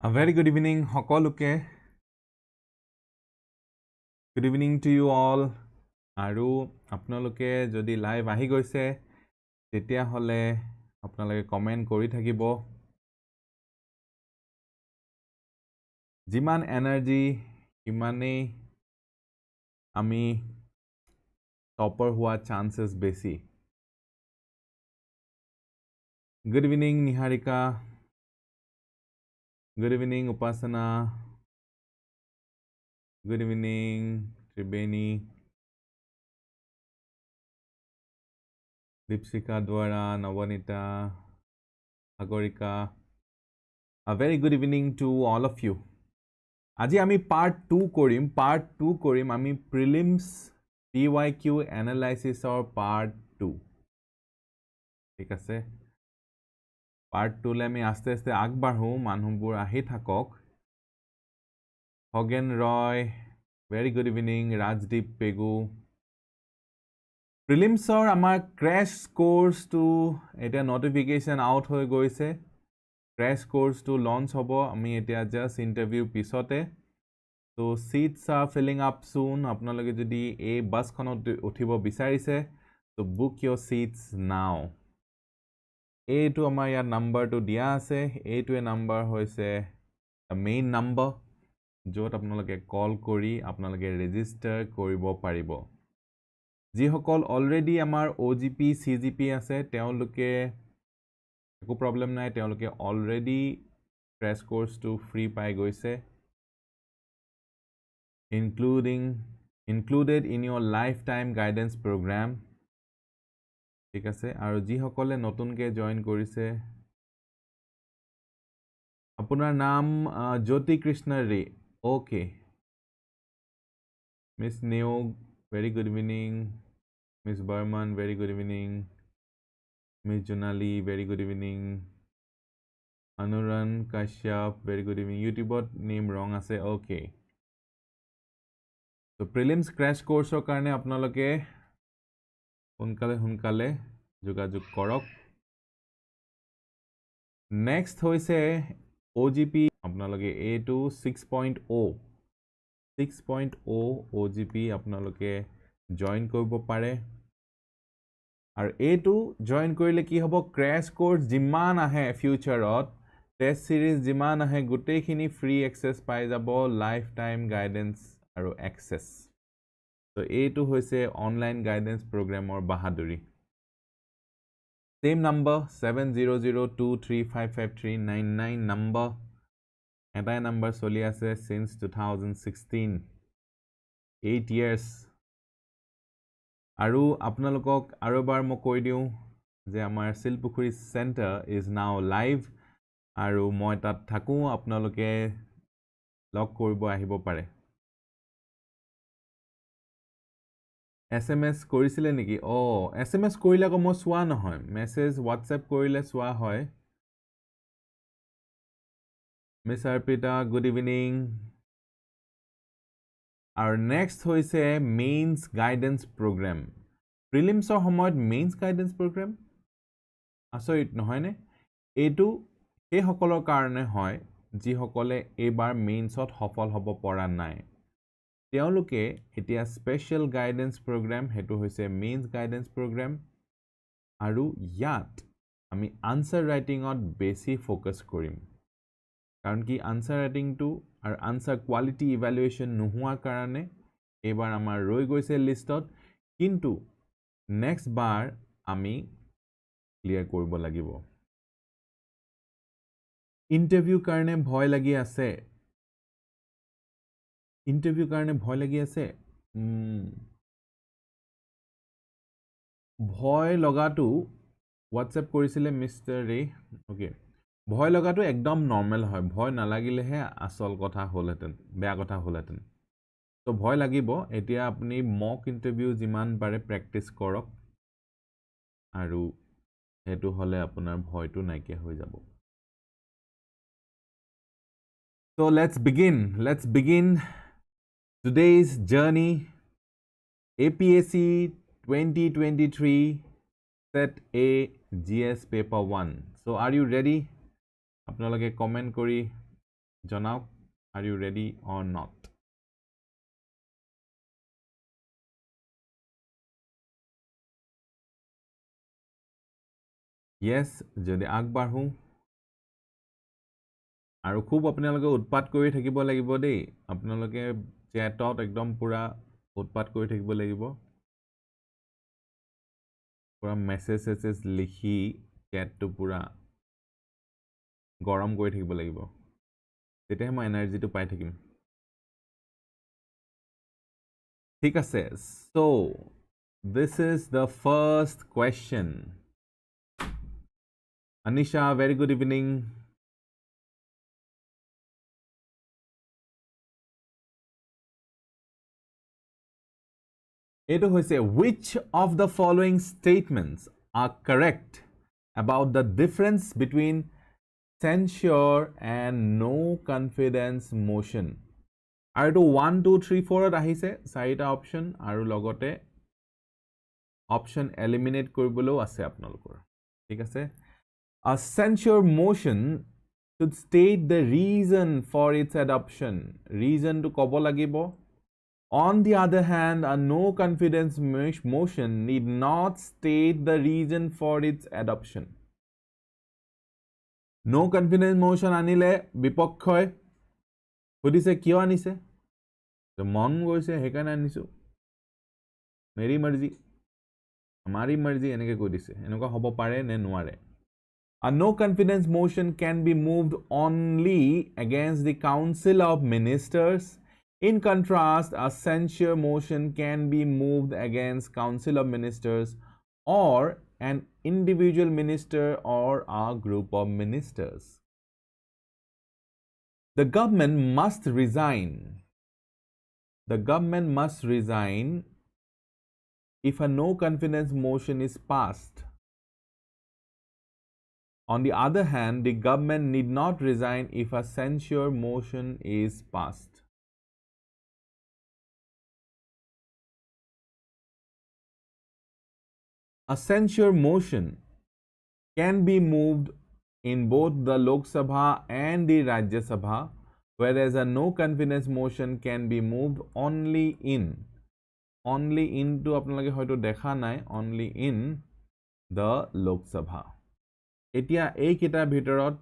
A very good evening, Hokoluke. Good evening to you all. Aru apnaloke jodi live ahi goise tetia hole apnaloke comment kori thakibo. Jiman energy imane ami topper hua chances besi. Good evening, Niharika. Good evening, Upasana. Good evening, Tribeni. Dipsika Dwara, Navanita, Agorika. A very good evening to all of you. আজি আমি part 2 কৰিম আমি prelims PYQ analysis or part 2 ঠিক আছে part 2 লে আমি আস্তে আস্তে আগবাঢ়ো মানুহবোৰ আহি থাকক হগেন ৰয় very good evening Rajdeep Pegu prelims or আমাৰ crash course to এটা notification out হৈ গৈছে crash course to launch hobo ami etia just interview pisote so seats are filling up soon apnaloge jodi ei bus khonot uthibo bisarise so book your seats now a to amar ya number to dia ase a to a number hoise the main number jot apnaloge call kori apnaloge register koribo paribo ji hokol already amar OGP CGP ase teoluke একো problem নাই তেওঁলোকে already crash course to free পাই গৈছে included in your lifetime guidance program ঠিক আছে আৰু যি সকলে নতুনকে জয়েন কৰিছে আপোনাৰ নাম জ্যোতি কৃষ্ণ ৰে ওকে মিস নিয়োগ very good evening miss Burman very good evening Miss Junali, very good evening. Anuran Kashyap, very good evening. YouTube name wrong ase, okay. So prelims crash course or karne apnaloke hunkale jogajog korok. Next hoise OGP apnaloke A2 6.0 OGP apnaloke join koribo pare. Are A2 join কৰিলে কি হ'ব crash course জিমান আহে ফিউচারত test series জিমান আহে গুটেইখিনি free access পাই যাব lifetime guidance আৰু অ্যাক্সেস তো A2 হৈছে অনলাইন গাইডেন্স প্ৰোগ্ৰামৰ বাহাদুৰি সেম নাম্বাৰ 7002355399 নাম্বাৰ এটাই নাম্বাৰ চলি আছে সিন্স 2016 8 years আৰু আপোনালোকক আৰু এবাৰ মই কৈ দিও যে আমাৰ Silpukhuri centre is now live আৰু মই তাত থাকো আপোনালোকে লগ কৰিব আহিব পাৰে SMS কৰিছিলে নেকি SMS কৰিলে আকৌ মই চোৱা নহয় মেছেজ WhatsApp কৰিলে চোৱা হয় miss Arpita good evening Our next hoise mains guidance program. Prelims or homoid mains guidance program? Asoit nohoine? A2 he hokolo karne hoy, ji hokole ebar mainsot hofol hobo pora nai. Teoluke etia special guidance program hetu hoise mains guidance program. Aru yat ami answer writing on basic focus korim. কারণ কি answer writing টু আর answer quality evaluation নোহোৱা কাৰণে এবাৰ আমাৰ ৰৈ গৈছে লিষ্টত কিন্তু নেক্সট বাৰ আমি ক্লিয়াৰ কৰিব লাগিব ইন্টাৰভিউ কাৰণে ভয় লাগি আছে ভয় লগাটো হোৱাটসঅ্যাপ কৰিছিলে মিস্টাৰ ৰে ওকে ভয় লগাটো একদম নরমাল হয় ভয় না লাগিলেহে আসল কথা হলহেতেন বেয়া কথা হলহেতেন তো ভয় লাগিব এতিয়া আপনি মক ইন্টারভিউ জিমান পারে প্র্যাকটিস কৰক আৰু হেতু হলে আপোনাৰ ভয়টো নাইকিয়া হৈ যাব So let's begin today's journey APSC 2023 set A GS paper 1 so are you ready আপোনালোকে কমেন্ট কৰি Janauk, are you ready or not? Yes, যদি আগবাঢ়ো আৰু খুব আপোনালোকে উৎপাত কৰি থাকিব লাগিব দেই আপোনালোকে চ্যাটত একদম পুৰা উৎপাত কৰি থাকিব লাগিব পুৰা মেছেজ লিখি চ্যাটটো পুৰা গৰম কৰি থাকিব লাগিব তেতিয়াহে মই এনাৰ্জিটো পাই থাকিম ঠিক আছে so this is the first question Anisha very good evening Eto hoise which of the following statements are correct about the difference between censure and no confidence motion আৰু এটো 1 2 3 4 ত আহিছে চাৰিটা অপচন আৰু লগতে অপচন এলিমিনেট কৰিবলৈও আছে আপোনালোকৰ ঠিক আছে a censure motion should state the reason for its adoption reason to ক'ব লাগিব On the other hand, a no confidence motion need not state the reason for its adoption. No confidence motion anile bipokhoy hudise kyo anise to mon goise hekane anisu meri marzi amari marzi eneke kodise enoka hobo pare ne noare A no confidence motion can be moved only against the council of ministers In contrast, a censure motion can be moved against Council of Ministers or an individual minister or a group of ministers. The government must resign. The government must resign if a no confidence motion is passed. On the other hand, the government need not resign if a censure motion is passed. A censure motion can be moved in both the Lok Sabha and the Rajya Sabha, whereas a no confidence motion can be moved only in to আপোনালোকে হয়তো দেখা নাই only in the Lok Sabha. এতিয়া এই কিটাৰ ভিতৰত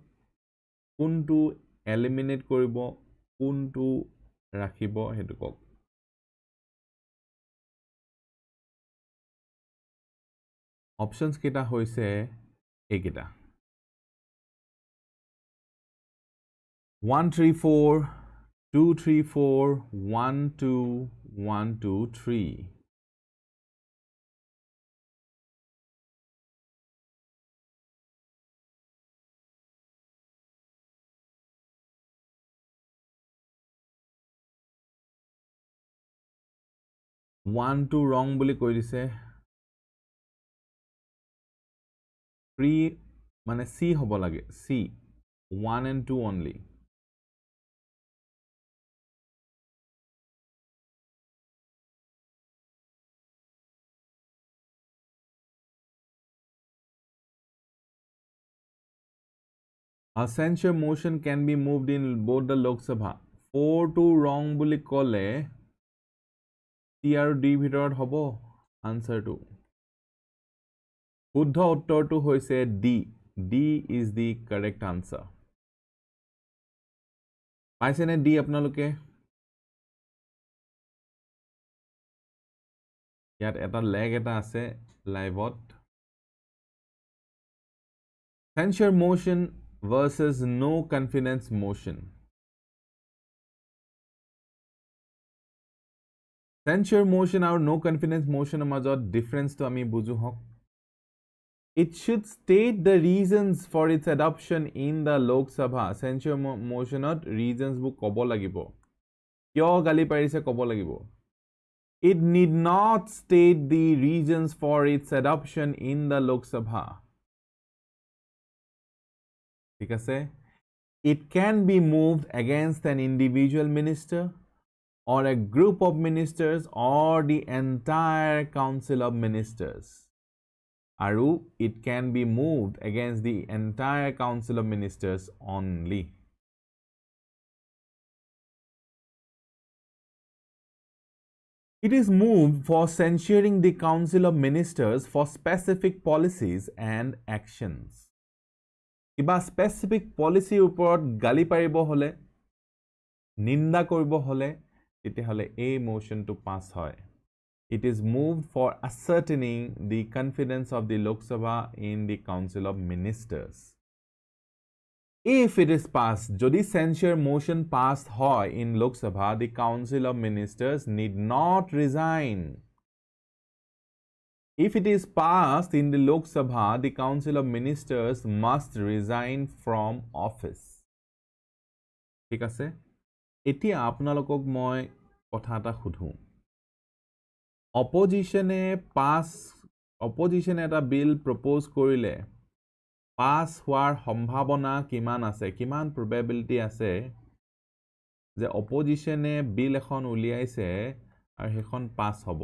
কোনটো eliminate কৰিব কোনটো ৰাখিব হেতু কক Options kita hoise ekita 1 3 4 2 3 4 1 2 1 2 3 1 2 wrong বুলি কৈ দিছে 3 মানে C হব লাগে C 1 and 2 only A censure motion can be moved in both the Lok Sabha 4 to wrong বুলি কলে C আৰু D ভিতৰত হব answer to শুদ্ধ উত্তৰটো হৈছে D D is the correct answer পাইছেনে D আপোনালোকে ইয়াত এটা লেগ এটা আছে লাইভত Censure motion versus no confidence motion Censure motion আৰু no confidence motion মাজত difference to আমি বুজো হক It should state the reasons for its adoption in the Lok Sabha. Censure motionot reasons bu kobo lagibo. Kyo gali parise kobo lagibo. It need not state the reasons for its adoption in the Lok Sabha. Thik ase? It can be moved against an individual minister or a group of ministers or the entire council of ministers. Aru, it can be moved against the entire council of ministers only. It is moved for censuring the Council of Ministers for specific policies and actions. কিবা specific policy ওপৰত গালি পাৰিব হলে নিন্দা কৰিব হলে তেতিয়াহলে এই motionটো pass হয়. It is moved for ascertaining the confidence of the Lok Sabha in the Council of Ministers. If it is passed, jodi censure motion passed hoy in Lok Sabha, the Council of Ministers need not resign. If it is passed in the Lok Sabha, the Council of Ministers must resign from office. ঠিক আছে এতিয়া আপোনালোকক মই কথা এটা সুধো অপজিশনে এটা বিল propose কৰিলে পাস হোৱাৰ সম্ভাৱনা কিমান আছে কিমান প্ৰবেবিলিটি আছে যে অপজিশনে বিল এখন উলিয়াইছে আৰু হেখন পাস হ'ব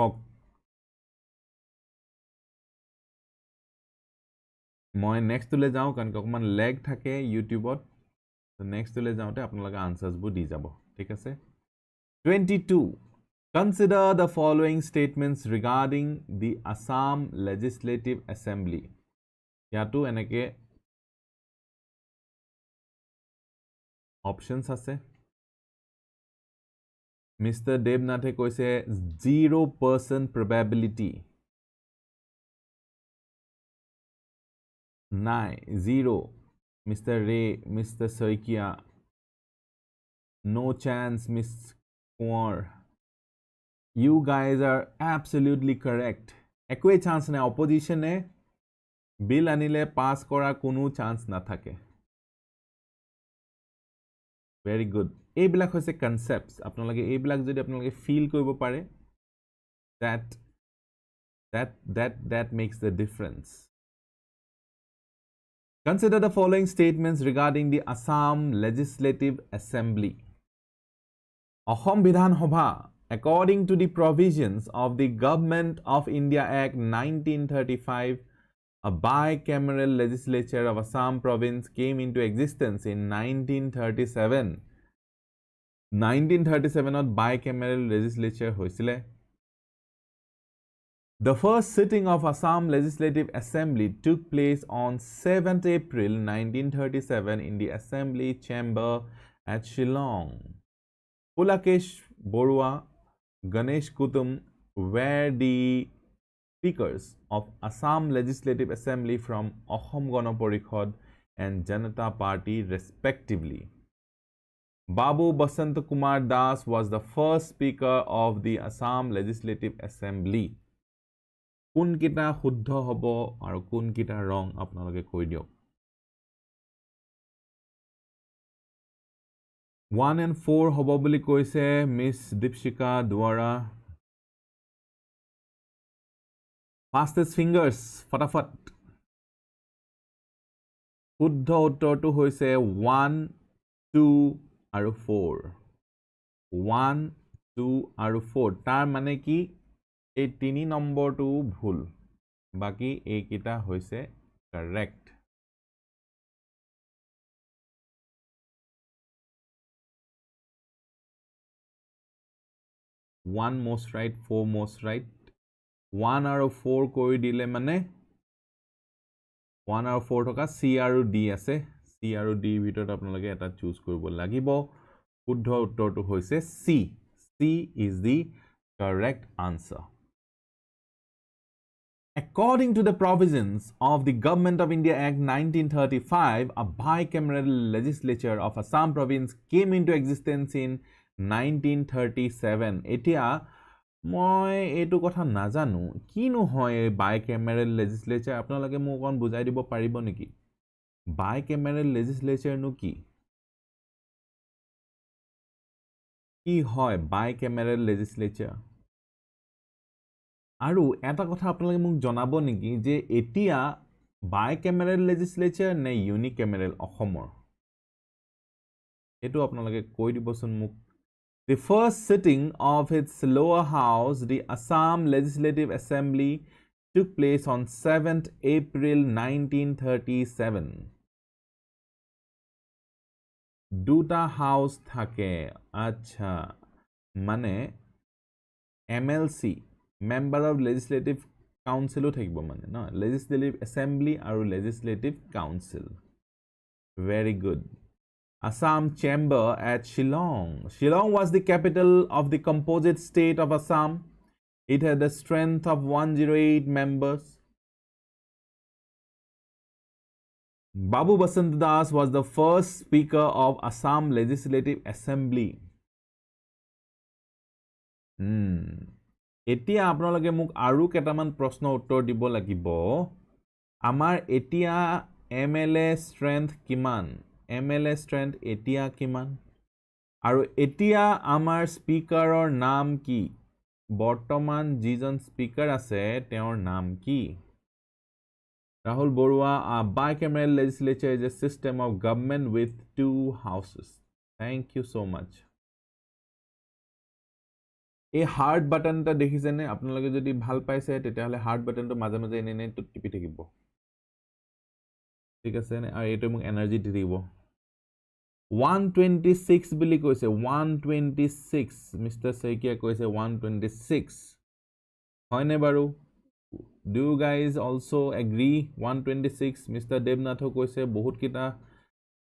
কক মই নেক্সটলে যাও কাৰণ অকমান লেগ থাকে ইউটিউবত তো নেক্সটলে যাওতে আপোনালোকে আনসাৰ্সবোৰ দি যাব ঠিক আছে 22 Consider the following statements regarding the Assam Legislative Assembly. ইয়াতো এনেকে options আছে Mr. Devnathe কৈছে 0% probability নাই 0 Mr. Ray Mr. Soikia no chance Miss Kumar You guys are absolutely correct. একোই chance নাই opposition এ bill আনিলে pass কৰা কোনো chance না থাকে very good এইবিলাক হৈছে concepts আপোনালোকে এইবিলাক যদি আপোনালোকে feel কৰিব পাৰে that makes the difference Consider the following statements regarding the Assam Legislative Assembly Assam Bidhan Sabha According to the provisions of the Government of India Act 1935, a bicameral legislature of Assam province came into existence in 1937. 1937 bicameral legislature hoisile. The first sitting of Assam Legislative Assembly took place on 7th April 1937 in the Assembly Chamber at Shillong. Pulakesh Borua Ganesh Kutum were the speakers of Assam Legislative Assembly from Assam Gana Parikhod and Janata Party respectively. Babu Basant Kumar Das was the first speaker of the Assam Legislative Assembly. Kun kita shuddha hobo aru kun kita wrong apnaloke koi diok. 1 and 4 hobo boli koise Miss Dipshika Dwara Fastest fingers fatafat Shuddha uttor tu hoise 1 2 aru 4 1 2 aru 4 tar mane ki ei 3 number tu bhul baki ei kita hoise correct One most right, 4 most right. 1 আৰু 4 কৰি দিলে মানে 1 আৰু 4 টকা C আৰু D আছে C আৰু D ভিতৰত আপোনালোকে এটা চুজ কৰিব লাগিব শুদ্ধ উত্তৰটো হৈছে C C is the correct answer According to the provisions of the Government of India Act 1935 a bicameral legislature of Assam province came into existence in 1937 এতিয়া মই এটো কথা নাজানো কিনো হয় bicameral legislature আপোনালোকে মোক কোন বুজাই দিব পাৰিব নেকি bicameral legislature নো কি হয় bicameral legislature আৰু এটা কথা আপোনালোকে মোক জনাব নেকি যে এতিয়া bicameral legislature নে unicameral অসমৰ এটো আপোনালোকে কৈ দিবচোন মোক The first sitting of its lower house, the Assam Legislative Assembly, took place on 7th April 1937. দুটা হাউস থাকে আচ্ছা মানে MLC মেম্বাৰ অফ লেজিসলেটিভ কাউন্সিলো থাকিব মানে ন লেজিসলেটিভ এসেম্বলি আৰু legislative council very good Assam chamber at Shillong Shillong was the capital of the composite state of Assam it had a strength of 108 members Babu Basant Das was the first speaker of Assam Legislative Assembly এতিয়া আপোনালোকে মোক আৰু কেটামান প্ৰশ্ন উত্তৰ দিব লাগিব আমাৰ এতিয়া MLA strength কিমান MLA strength এতিয়া কিমান আৰু এতিয়া আমাৰ স্পিকাৰৰ নাম কি বৰ্তমান যিজন স্পিকাৰ আছে তেওঁৰ নাম কি Rahul Borua a bicameral legislature is a system of government with two houses thank you so much এই হার্ট বাটনটা দেখিছেনে আপোনালোকে যদি ভাল পাইছে তেতিয়াহলে হার্ট বাটনটো মাজে মাজে এনে টিপি থাকিব ঠিক আছে নে আৰু এটো মোক এনাৰ্জি দি দিব 126 বুলি কৈছে 126 মিস্টাৰ সৈকিয়া কৈছে 126 হয়নে বাৰু do you guys also agree 126 mister দেবনাথো কৈছে বহুত কিটা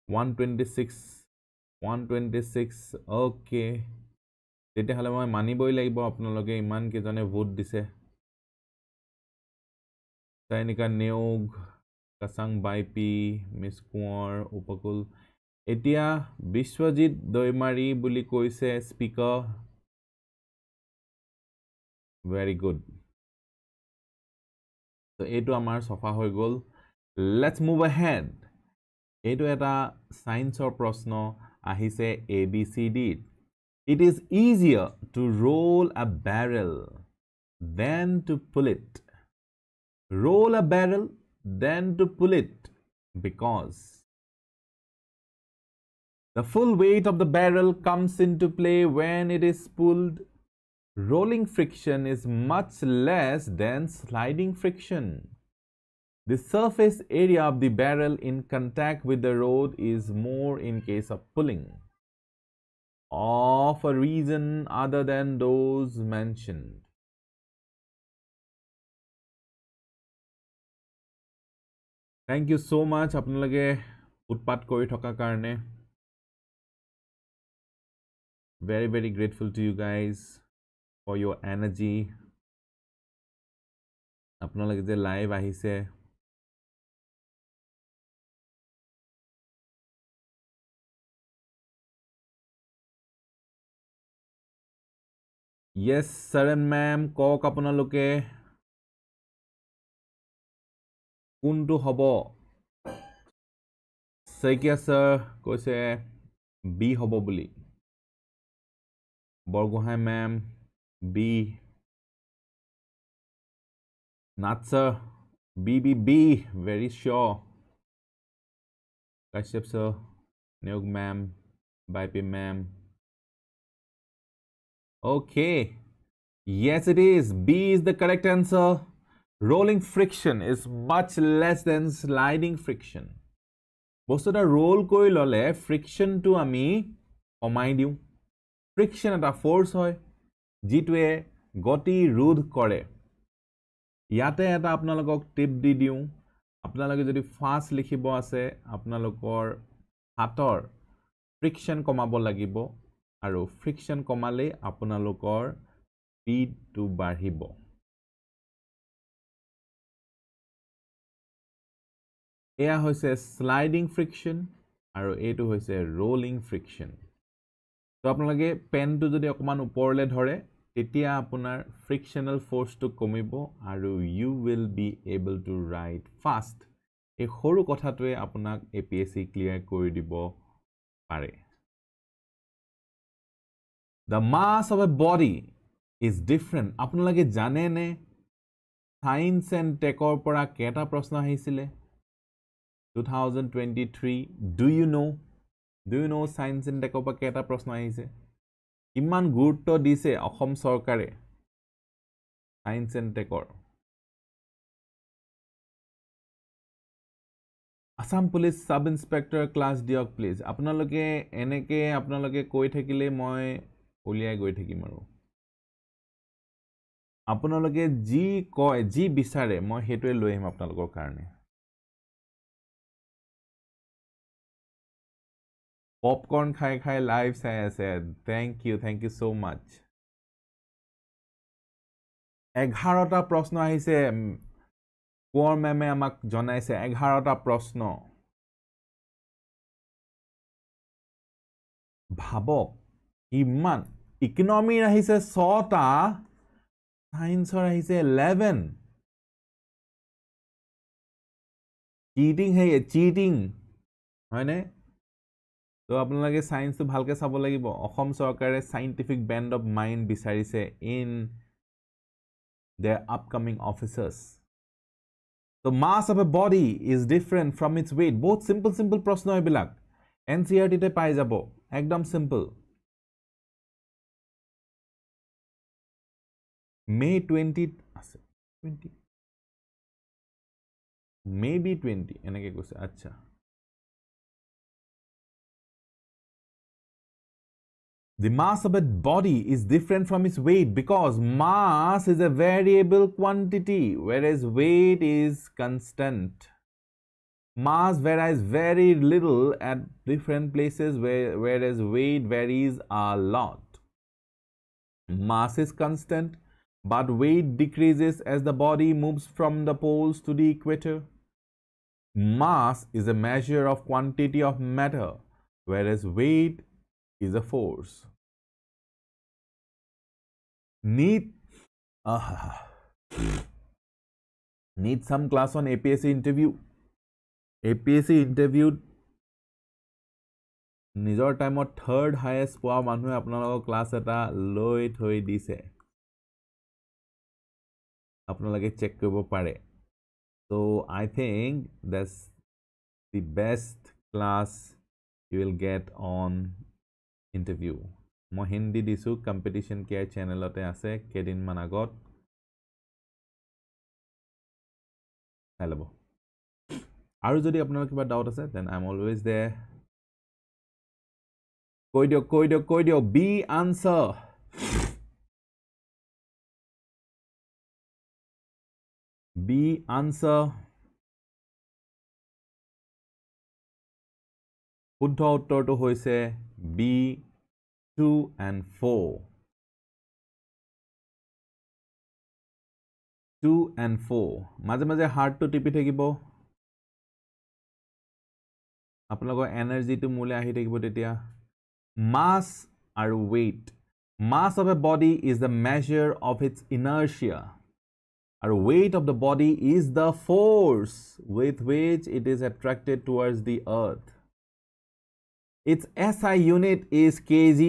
126 okay তেতিয়াহলে মই মানিবই লাগিব আপোনালোকে ইমান কেজনে ভোট দিছে সৈনিকা নিয়োগ কাসাং বাইপি মিস কুঁৱৰ উপকুল এতিয়া বিশ্বজিৎ দৈমাৰী বুলি কৈছে স্পিকাৰ very good so এইটো আমাৰ সফা হৈ গল let's move ahead এইটো এটা সায়েন্সৰ প্ৰশ্ন আহিছে ABCD It is easier to roll a barrel than to pull it. Roll a barrel than to pull it because the full weight of the barrel comes into play when it is pulled. Rolling friction is much less than sliding friction. The surface area of the barrel in contact with the road is more in case of pulling. Of a reason other than those mentioned. Thank you so much আপোনালোকে উৎপাত কৰি থকা কাৰণে very very grateful to you guys for your energy আপোনালোকে যে live আহিছে Yes, Saran ma'am, কক আপোনালোকে কোনটো হ'ব সৈকিয়া স্যাৰ কৈছে বি হ'ব বুলি Borgohain ma'am B Nath sir be very sure Kashyap sir Neog ma'am বাইপি ma'am Okay. Yes, it is. B is the correct answer. Rolling friction is much less than sliding friction. বস্তুটা roll কৰি ললে friction টো আমি কমাই দিও friction এটা force হয় যিটোৱে গতি ৰোধ কৰে ইয়াতে এটা আপোনালোকক টিপ দি দিও আপোনালোকে যদি ফাষ্ট লিখিব আছে আপোনালোকৰ হাতৰ friction কমাব লাগিব আৰু friction কমালে আপোনালোকৰ speed to বাঢ়িব এয়া হৈছে sliding friction আৰু এটো হৈছে rolling friction তো আপোনালোকে পেনটো যদি অকমান ওপৰলে ধৰে তেতিয়া আপোনাৰ frictional force to কমিব আৰু you will be able to write fast এই সৰু কথাটোৱে আপোনাক APSC ক্লিয়াৰ কৰি দিব পাৰে The mass of a body is different. আপোনালোকে জানে নে Science and Tech ৰ পৰা কেটা প্ৰশ্ন আহিছিলে 2023 Do you know Science and Tech ৰ পৰা কেটা প্ৰশ্ন আহিছে কিমান গুৰুত্ব দিছে অসম চৰকাৰে Science and Tech ৰ Assam Police Sub Inspector class diok please. Apnaloke eneke apnaloke koi thakile moi uliai goi thakim aru. Apnaloke ji koi ji bisare moi hetue loi ahim apnalokor karone. Popcorn khai live sai ase. Thank you so much. 11টা প্ৰশ্ন আহিছে কোৰ মেমে আমাক জনাইছে 11টা প্ৰশ্ন ভাবক ইমান economy আহিছে 6টা সায়েন্সৰ আহিছে 11 চিটিং হয়নে তো আপোনালোকে সায়েন্সটো ভালকে চাব লাগিব অসম চৰকাৰে সাইন্টিফিক বেন্ড অফ মাইন্ড বিচাৰিছে in their upcoming officers. The mass of a body is different from its weight. Both simple prashno ebilak. NCERT te pai jabo. Ekdom simple. May 20 maybe 20 enake kose acha The mass of a body is different from its weight because mass is a variable quantity, whereas weight is constant. Mass varies very little at different places, whereas weight varies a lot. Mass is constant, but weight decreases as the body moves from the poles to the equator. Mass is a measure of quantity of matter, whereas weight is a force. Need some class on APSC interview. APSC interviewed নিজৰ টাইমত third highest পোৱা মানুহে আপোনালোকৰ class এটা লৈ থৈ দিছে আপোনালোকে চেক কৰিব পাৰে so I think that's the best class you will get on interview মই হিন্দী দিছো কম্পিটিশন কেয়াৰ চেনেলতে আছে কেদিন মান আগত চাই লব আৰু যদি আপোনালোকৰ কিবা ডাউট আছে then I'm always there কৈ দিয়ক B answer B answer শুদ্ধ উত্তৰটো হৈছে B 2 and 4 2 and 4 মাজে হাৰ্টটো টিপি থাকিব আপোনালোকৰ এনাৰ্জিটো মুলে আহি থাকিব তেতিয়া mass আৰু weight mass of a body is the measure of its inertia and weight of the body is the force with which it is attracted towards the earth its SI unit is kg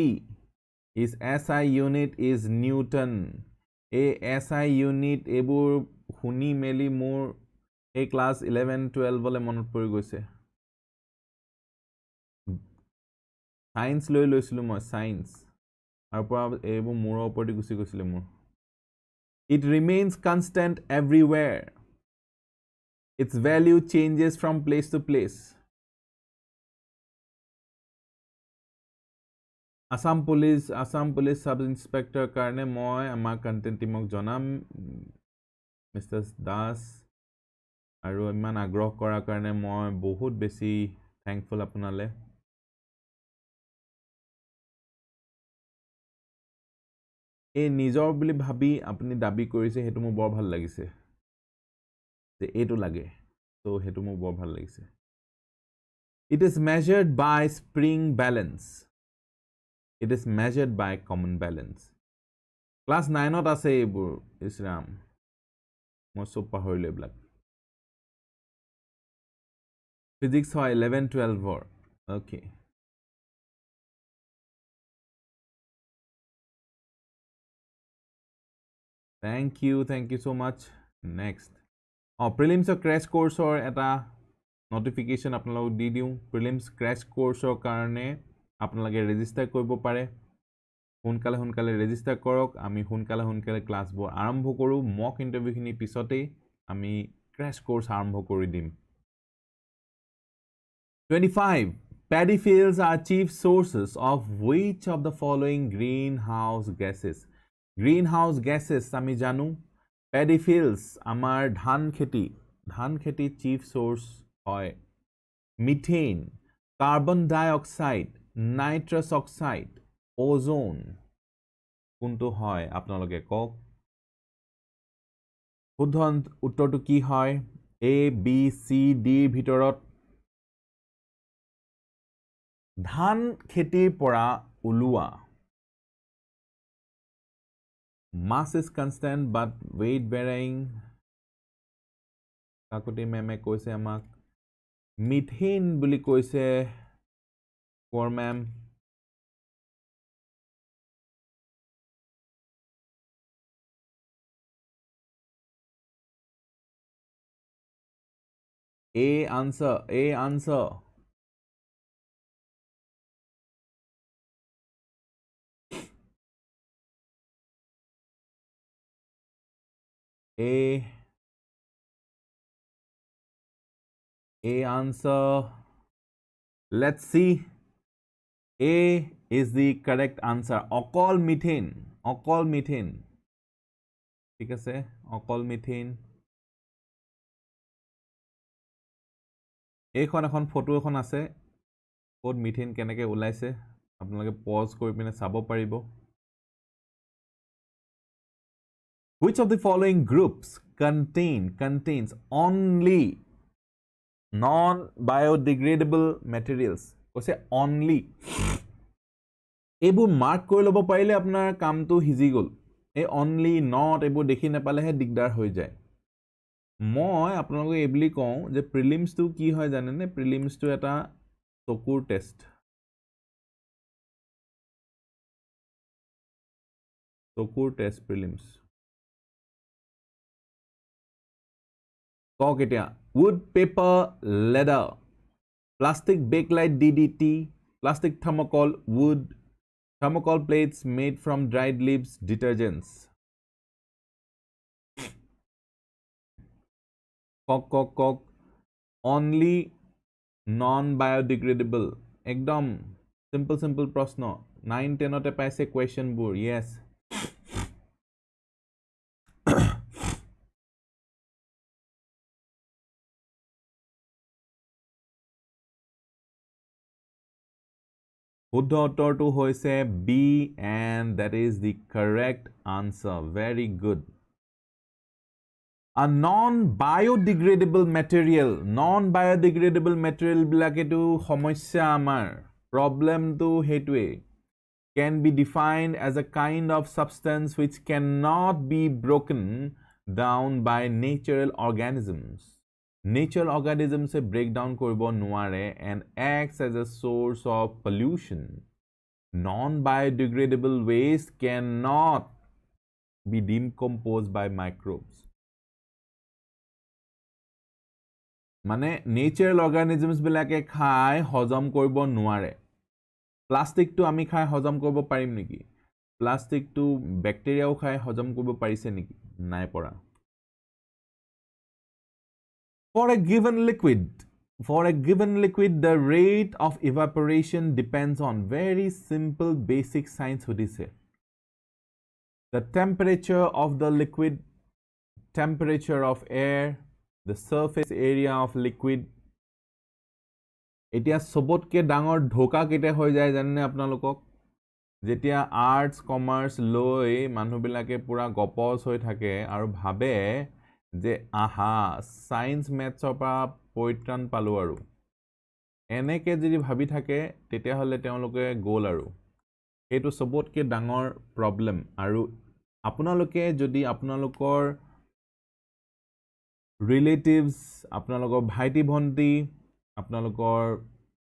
its SI unit is newton a SI unit ebur huni meli mur a class 11 12 bole monot pori goise science loi loisilu moi science ar pora ebur mur opor di gusi goisile mur It remains constant everywhere. Its value changes from place to place. Assam Police Sub Inspector karne moi amar content teamok jonam Mr. Das aru iman agroh kora karne moi bahut beshi thankful apunale এই নিজৰ বুলি ভাবি আপুনি দাবী কৰিছে হেতু মোৰ বৰ ভাল লাগিছে যে এটো লাগে তো হেতু মোৰ বৰ ভাল লাগিছে It is measured by spring balance It is measured by common balance Class 9 ত আছে এইবোৰ ইসৰাম মই সব পাহৰিলে ব্লাক Physics হয় 11 12 ৰ okay Thank you so much. Next. Prelims crash course or eta notification apnalok di diu. Prelims crash course or karne apnalage register koribo pare. Hunkale register korok. Ami hunkale class bo arambho koru. Mock interview hini pisote. Ami crash course arambho kori dim. 25. Paddy fields are chief sources of which of the following greenhouse gases? Greenhouse gases আমি জানো Paddy fields আমাৰ ধান খেতি chief source হয় methane, carbon dioxide, nitrous oxide, ozone কোনটো হয় আপোনালোকে কক শুদ্ধ উত্তৰটো কি হয় A B C D ভিতৰত ধান খেতিৰ পৰা উলোৱা mass is constant but weight varying Kakati মেমে কৈছে আমাক মিথেন বুলি কৈছে কোৰ ma'am A answer A answer A answer let's see A is the correct answer অকল methane ঠিক আছে অকল methane এইখন এখন ফটো এখন আছে কোড মিথেন কেনেকৈ ওলাইছে আপোনালোকে পজ কৰি পিনে চাব পাৰিব Which of the following groups contains only non-biodegradable materials কৈছে only এইবোৰ মাৰ্ক কৰি ল'ব পাৰিলে আপোনাৰ কামটো হিজি গ'ল এই only not এইবোৰ দেখি নাপালেহে দিগদাৰ হৈ যায় মই আপোনালোকক এই বুলি কওঁ যে প্ৰিলিমছটো কি হয় জানেনে প্ৰিলিমছটো এটা চকুৰ টেষ্ট প্ৰিলিমছ কক এতিয়া wood paper leather plastic bakelite DDT plastic thermocol wood thermocol plates made from dried leaves detergents Coke only non-biodegradable একদম simple প্ৰশ্ন 9-10 তে পাইছে question বোৰ yes শুদ্ধ উত্তৰটো হৈছে B and that is the correct answer very good A non-biodegradable material বিলাকেটো সমস্যা আমাৰ problemটো হেতুৱে can be defined as a kind of substance which cannot be broken down by natural organisms se break down koribo nuare and acts as a source of pollution non-biodegradable waste cannot be decomposed by microbes মানে natural organisms বিলাকে খাই হজম কৰিব নোৱাৰে plastic তো আমি খাই হজম কৰিব পাৰিম নেকি প্লাষ্টিক তো ব্যাকটেৰিয়াও খাই হজম কৰিব পাৰিছে নেকি নাই পৰা For a given liquid, the rate of evaporation depends on very simple basic science hodise. The temperature of the liquid, temperature of air, the surface area of liquid. Etia sobotke dangor dhoka kete hoi jay janne apnalokok. Jetia arts, commerce, loi, manubilake pura gopos hoi thake aru bhabe যে আহা science ম্যাথছৰ পৰা পৰিত্ৰাণ পালো আৰু এনেকে যদি ভাবি থাকে তেতিয়া হলে তেওঁলোকে গোল আৰু এইটো সবতকে ডাঙৰ প্ৰবলেম আৰু আপোনালোকে যদি আপোনালোকৰ ৰিলেটিভস আপোনালোকৰ ভাইটি ভন্টি আপোনালোকৰ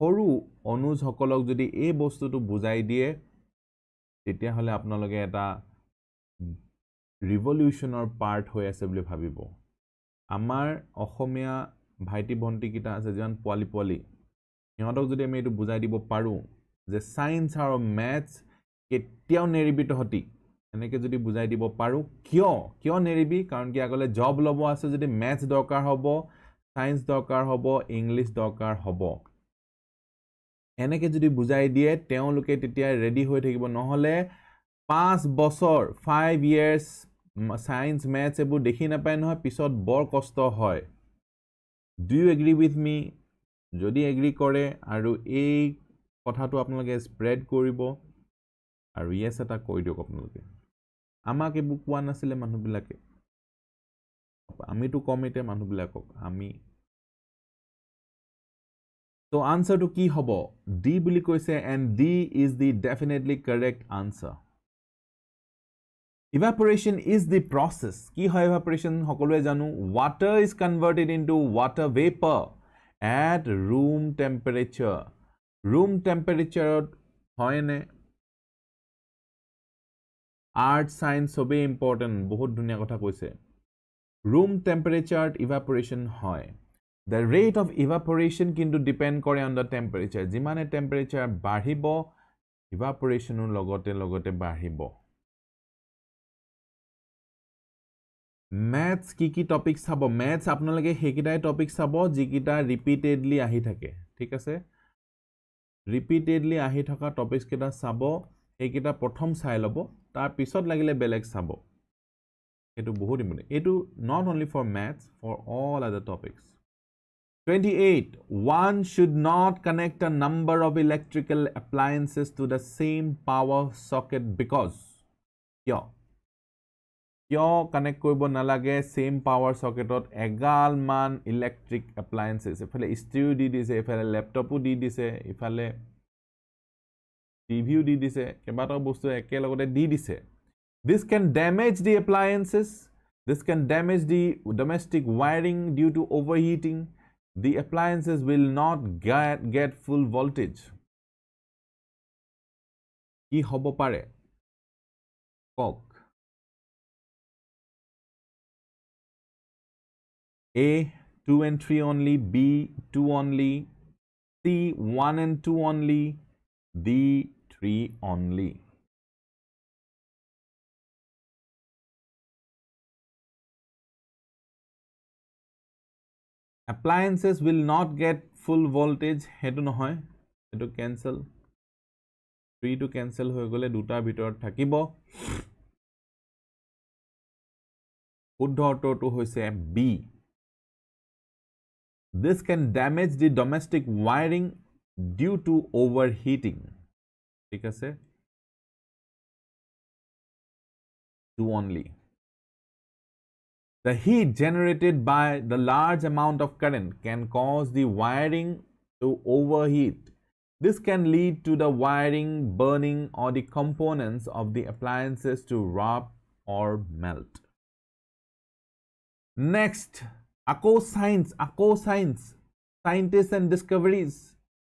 সৰু অনুজ সকলক যদি এই বস্তুটো বুজাই দিয়ে তেতিয়া হলে আপোনালোকে এটা ৰিভলিউশনৰ পাৰ্ট হৈ আছে বুলি ভাবিব আমাৰ অসমীয়া ভাইটি ভন্টি কিটা আছে যেন পোৱালি সিহঁতক যদি আমি এটো বুজাই দিব পাৰো যে সায়েন্স আৰু ম্যাথছ কেতিয়াও নেৰিবিত হতি এনেকে যদি বুজাই দিব পাৰো কিয় নেৰিবি কাৰণ কি আগলে জব লব আছে যদি ম্যাথছ দৰকাৰ হ'ব সায়েন্স দৰকাৰ হ'ব ইংলিশ দৰকাৰ হ'ব এনেকে যদি বুজাই দিয়ে তেওঁলোকে তেতিয়া ৰেডি হৈ থাকিব নহলে 5 বছৰ 5 years সায়েন্স ম্যাথছ এবোৰ দেখি নাপায় নহয় পিছত বৰ কষ্ট হয় ডু ইউ এগ্ৰি উইথ মি যদি এগ্ৰি কৰে আৰু এই কথাটো আপোনালোকে স্প্ৰেড কৰিব আৰু ইয়েস এটা কৈ দিয়ক আপোনালোকে আমাক এইবোৰ কোৱা নাছিলে মানুহবিলাকে আমিতো কমিতে মানুহবিলাকক আমি So answer to কি হ'ব D বুলি কৈছে and D is the definitely correct answer Evaporation is the process কি হয় evaporation সকলোৱে জানো water is converted into water vapor at room temperature হয়নে art science সবে important বহুত ধুনীয়া কথা কৈছে room temperature evaporation হয় The rate of evaporation কিন্তু depend কৰে on the temperature. যিমানে temperature বাঢ়িব, evaporation লগতে বাঢ়িব. Maths কি topics চাব? Maths আপোনালোকে হেকিটাই topics চাব যিকিটা repeatedly আহি থাকে. ঠিক আছে? Repeatedly আহি থকা topics কিটা চাব, হেকিটা প্ৰথম চাই লব, তাৰ পিছত লাগিলে বেলেগ চাব. এটো বহুত important. এটো not only for maths, for all other topics. 28. One should not connect a number of electrical appliances to the same power socket because কিয় connect কৰিব নালাগে same power socketত এগাল মান electric appliances এফালে stereo দি দিছে এফালে ল্যাপটপও দি দিছে এফালে টিভিও দি দিছে কেবাটাও বস্তু একেলগতে দি দিছে This can damage the appliances This can damage the domestic wiring due to overheating The appliances will not get full voltage. কি হ'ব পাৰে? কক. A, 2 and 3 only. B, 2 only. C, 1 and 2 only. D, 3 only. Appliances will not get full voltage. হেতু নহয়. হেতু cancel. 3 to cancel হৈ গলে দুটা ভিতৰত থাকিব. শুদ্ধ উত্তৰটো হৈছে B. This can damage the domestic wiring due to overheating. ঠিক আছে? 2 only. The heat generated by the large amount of current can cause the wiring to overheat. This can lead to the wiring burning or the components of the appliances to rub or melt. Next, আকৌ science, scientists and discoveries.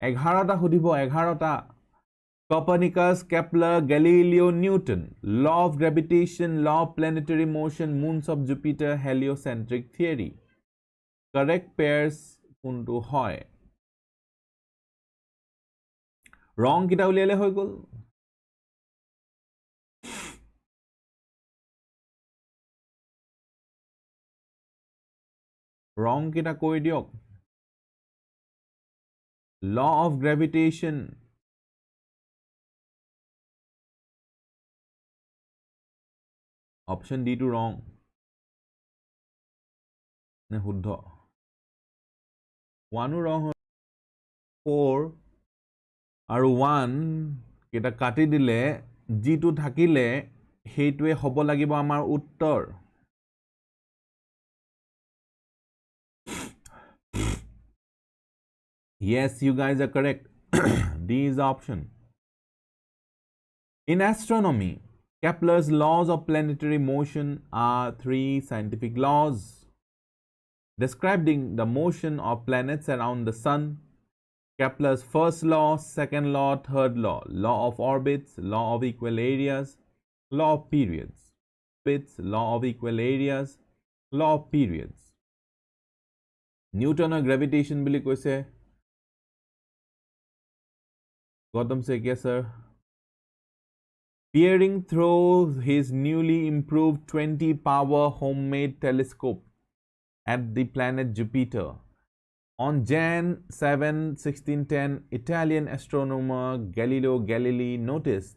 11টা সুধিব 11টা Copernicus, Kepler, Galileo, Newton, law of gravitation, law of planetary motion, moons of Jupiter, heliocentric theory. Correct pairs কোনটো হয়? Wrong কিটা উলিয়ালে হৈ গল? Wrong কিটা কৈ দিয়ক? Law of gravitation. Option D to wrong. নে শুদ্ধ 1 wrong 4 আৰু 1 কেটা কাটি দিলে G2 থাকিলে হেইটোৱে হ'ব লাগিব আমাৰ উত্তৰ Yes, you guys are correct. D is the option. In astronomy, Kepler's laws of planetary motion are 3 scientific laws describing the motion of planets around the sun. Kepler's first law, second law, third law. Law of orbits, law of equal areas, law of periods. Law of equal areas, law of periods. Newton's gravitation বুলি কৈছে Gautam Sekia sir. Peering through his newly improved 20-power homemade telescope at the planet Jupiter On Jan 7, 1610, Italian astronomer Galileo Galilei noticed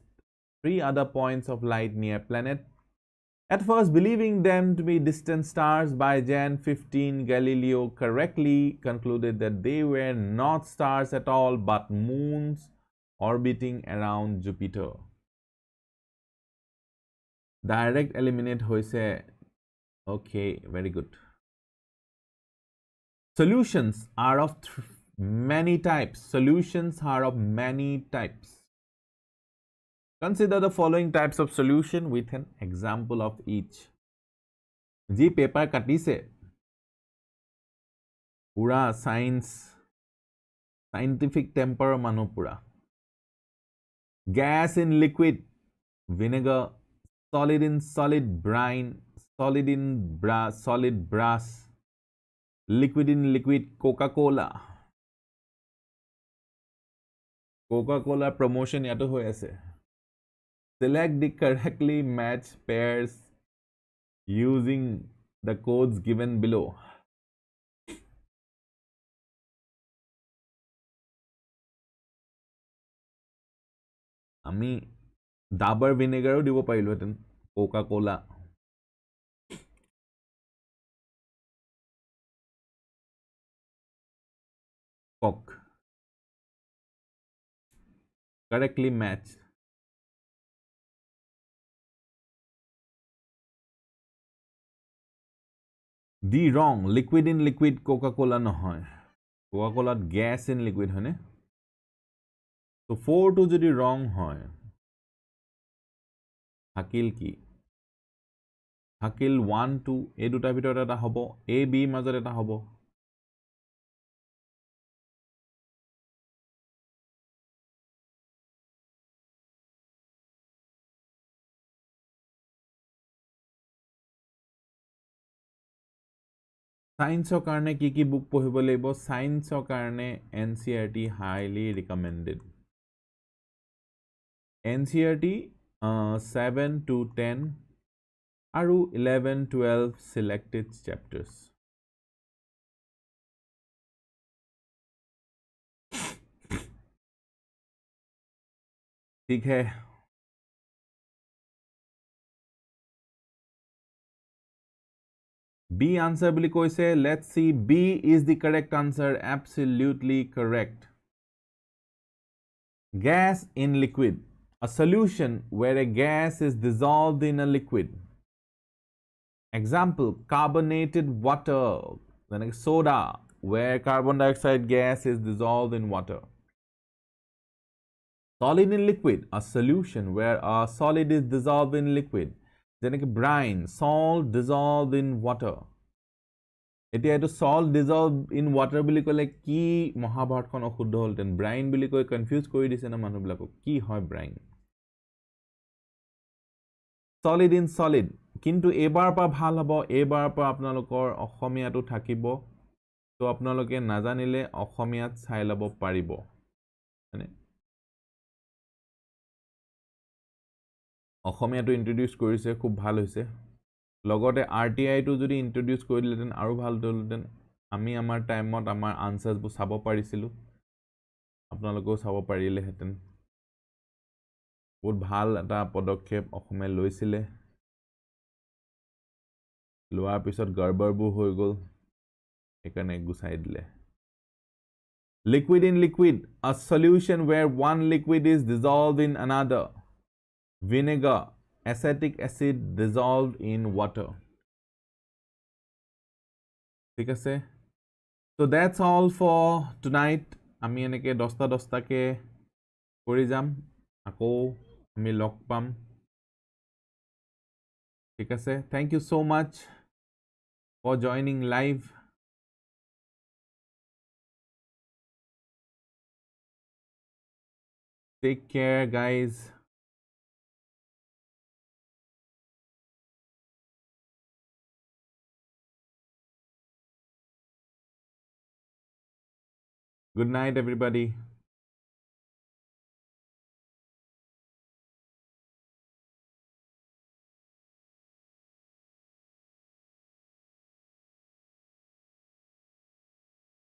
3 other points of light near planet. At first, believing them to be distant stars, by Jan 15, Galileo correctly concluded that they were not stars at all, but moons orbiting around Jupiter. Direct eliminate hoise. Okay, very good. Solutions are of many types. Solutions are of many types. Consider the following types of solution with an example of each. Ji paper katise. Pura science, scientific temper manu pura. Gas in liquid, vinegar. Solid in solid, brine. Solid in solid, brass. Liquid in liquid, Coca-Cola. Coca-Cola promotion yato hoi ase. Select the correctly matched pairs using the codes given below. আমি ডাবৰ ভিনেগাৰো দিব পাৰিলোহেঁতেন Coca Cola Coke correctly matched. The wrong, liquid in liquid Coca-Cola নহয় Coca-Cola gas in liquid হয়নে so 4 to যদি wrong হয় থাকিল কি থাকিল 1 2 এই দুটাৰ ভিতৰত এটা হ'ব a b মাজত এটা হ'ব Science karne ki book pohibo lebo science karne NCERT highly recommended NCERT 7 to 10 aru 11 12 selected chapters ठीक है B answer bili koise let's see B is the correct answer absolutely correct gas in liquid a solution where a gas is dissolved in a liquid example carbonated water then soda where carbon dioxide gas is dissolved in water solid in liquid a solution where a solid is dissolved in liquid যেনেকৈ brine salt dissolved in water এতিয়া এটো salt dissolved in water বুলি কলে কি মহাভাৰতখন অশুদ্ধ হলতেন brine বুলি কৈ confuse কৰি দিছে না মানুহবিলাকক কি হয় brine solid in solid কিন্তু এবাৰ পা ভাল হ'ব এবাৰ পা আপোনালোকৰ অসমীয়াটো থাকিব তো আপোনালোকে নাজানিলে অসমীয়াত চাই লব পাৰিব মানে অসমীয়াটো ইন্ট্ৰোডিউস কৰিছে খুব ভাল হৈছে লগতে আৰটিআই টো যদি ইন্ট্ৰোডিউস কৰিলেতেন আৰু ভাল হলতেন আমি আমাৰ টাইমত আমাৰ আনসাৰস বু চাব পাৰিছিলো আপোনালোকেও চাব পাৰিলেহেতেন বহুত ভাল এটা পদক্ষেপ অসমে লৈছিলে লোৱাৰ পিছত গৰ্বৰবু হৈ গল একানে গুছাই দিলে liquid in liquid a solution where one liquid is dissolved in another vinegar acetic acid dissolved in water ঠিক আছে so that's all for tonight আমি এনেকে 10টা কে কৰি যাম আকৌ আমি লগ পাম ঠিক আছে thank you so much for joining live take care guys good night everybody